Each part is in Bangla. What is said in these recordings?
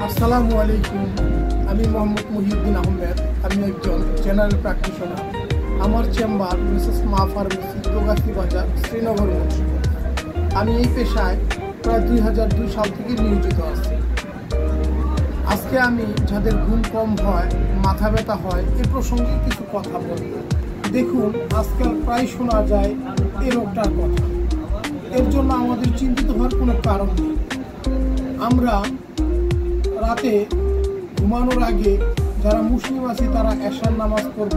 আসসালামু আলাইকুম। আমি মোহাম্মদ মহিউদ্দিন আহমেদ। আমি একজন জেনারেল প্র্যাকটিশনার। আমার চেম্বার মিসেস মা ফার্মেসি, তোগাছি বাজার, শ্রীনগর মুন্সিগঞ্জ। আমি এই পেশায় প্রায় 2002 সাল থেকে নিয়োজিত আছি। আজকে আমি যাদের ঘুম কম হয়, মাথা ব্যথা হয়, এ প্রসঙ্গে কিছু কথা বলব। দেখুন, আজকাল প্রায় শোনা যায় এই রোগটার কথা। এর জন্য আমাদের চিন্তিত হওয়ার কোনো কারণ নেই। আমরা রাতে ঘুমানোর আগে যারা মুসলিম আছি তারা এশার নামাজ পড়ব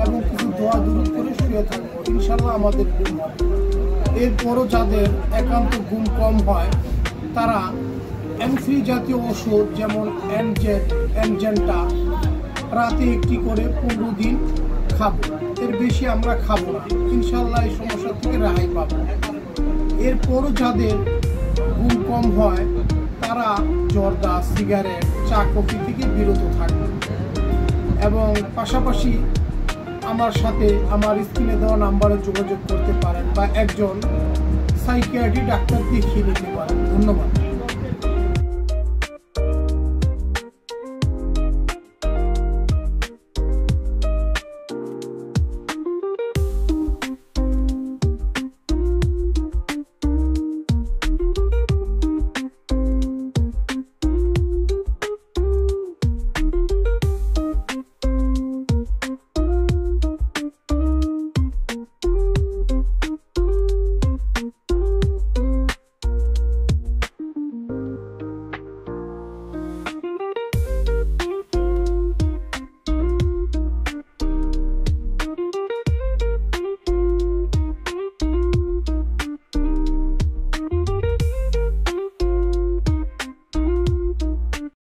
এবং কিছু দোয়া দুরূদ করে শুয়ে থাকবো। ইনশাল্লাহ আমাদের ঘুম হবে। এরপরও যাদের একান্ত ঘুম কম হয় তারা এমফ্রি জাতীয় ওষুধ যেমন এনজেন্টা রাতে একটি করে 15 দিন খাবো। এর বেশি আমরা খাবো না। ইনশাল্লাহ এই সমস্যা থেকে রেহাই পাবো। এরপরও যাদের ঘুম কম হয় তারা জর্দা, সিগারেট, চা, কফি থেকে বিরত থাকবে এবং পাশাপাশি আমার সাথে আমার স্ক্রিনে দেওয়া নাম্বারে যোগাযোগ করতে পারেন বা একজন সাইকিয়াট্রি ডাক্তার দেখিয়ে নিতে পারেন। ধন্যবাদ।